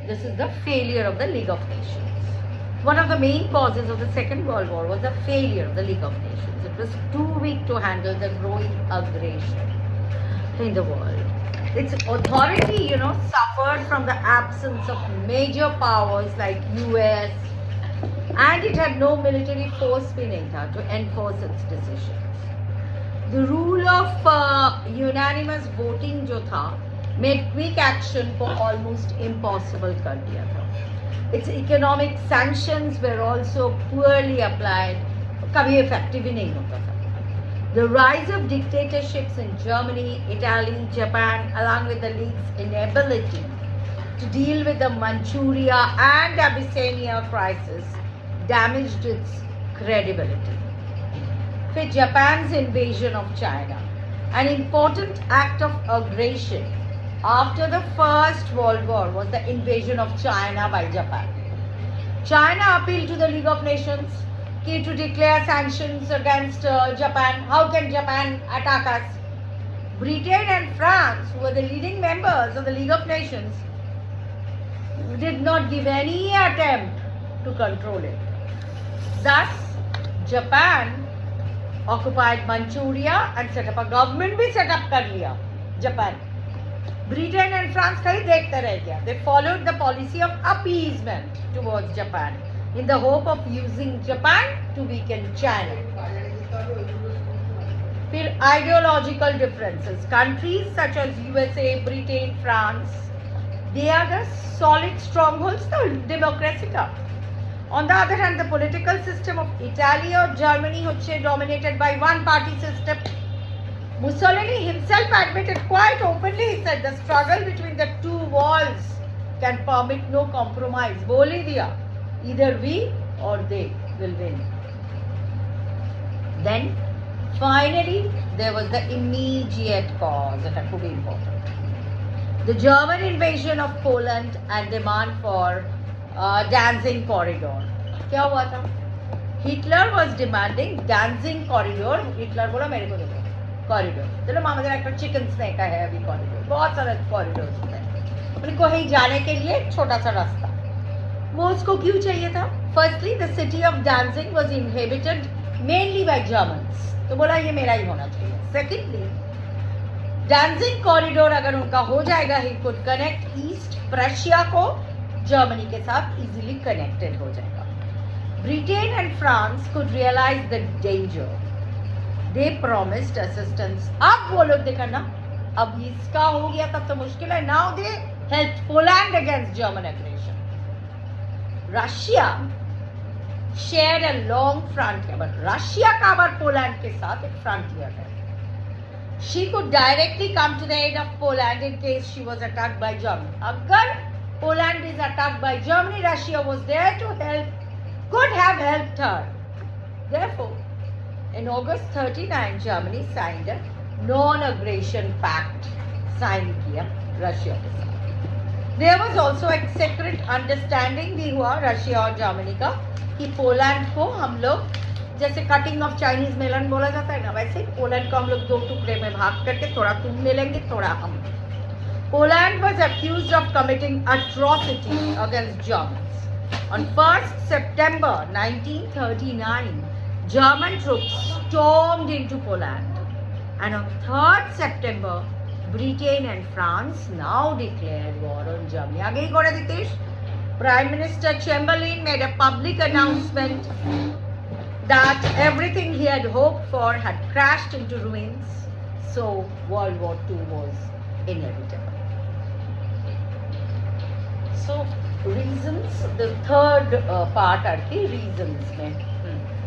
This is the failure of the League of Nations. One of the main causes of the Second World War was the failure of the League of Nations. It was too weak to handle the growing aggression in the world. Its authority, suffered from the absence of major powers like US, and it had no military force beneath her to enforce its decisions. The rule of unanimous voting जो था made quick action को almost impossible कर दिया था. Its economic sanctions were also poorly applied, कभी effective ही नहीं होता था. The rise of dictatorships in Germany, Italy, Japan, along with the League's inability to deal with the Manchuria and Abyssinia crisis, damaged its credibility. With Japan's invasion of China, an important act of aggression after the First World War was the invasion of China by Japan. China appealed to the League of Nations to declare sanctions against Japan. How can Japan attack us? Britain and France, who were the leading members of the League of Nations, did not give any attempt to control it. Thus, Japan occupied Manchuria and set up a government भी set up कर लिया Japan. Britain and France खाली देखते रह गया. They followed the policy of appeasement towards Japan in the hope of using Japan to weaken China. फिर ideological differences. Countries such as USA, Britain, France, they are the solid strongholds of democracy का. On the other hand, the political system of Italy or Germany was dominated by one-party system. Mussolini himself admitted quite openly, he said, the struggle between the two walls can permit no compromise. बोल ही दिया, either we or they will win. Then, finally, there was the immediate cause that could be important. The German invasion of Poland and demand for Danzig corridor. क्या हुआ था? Hitler was demanding Danzig corridor. Hitler बोला मेरे को दो corridor. चलो मामा जरा एक chicken snake का है अभी corridor. बहुत सारे corridors होते हैं. उनको ही जाने के लिए छोटा सा रास्ता. वो उसको क्यों चाहिए था? Firstly, the city of Danzig was inhabited mainly by Germans. तो बोला ये मेरा ही होना चाहिए. Secondly, Danzig corridor अगर उनका हो जाएगा, he could connect East Prussia को जर्मनी के साथ इजीली कनेक्टेड हो जाएगा. Britain and France could realize the danger. They promised assistance. अब वो लोग देखा ना, अब इसका हो गया तब तो मुश्किल है. Now they helped Poland against German aggression. Russia shared a long frontier, but Russia का आबाद पोलैंड के साथ एक frontier है. She could directly come to the aid of Poland in case she was attacked by Germany. अगर Poland is attacked by Germany, Russia was there to help, could have helped her. Therefore, in August 39, Germany signed a non-aggression pact. Signed किया Russia के साथ. There was also a secret understanding भी हुआ Russia और Germany का कि Poland को हम लोग जैसे कटिंग ऑफ चाइनीज मेलन बोला जाता है ना, वैसे पोलैंड को हम लोग दो टुकड़े में भाग करके थोड़ा तुम ले लेंगे, थोड़ा हम. Poland was accused of committing atrocities against Germans. On 1st September 1939, German troops stormed into Poland. And on 3rd September, Britain and France now declared war on Germany. आगे ही कोड़ा Ditesh? Prime Minister Chamberlain made a public announcement that everything he had hoped for had crashed into ruins. So World War II was inevitable. So reasons, the third part are the reasons में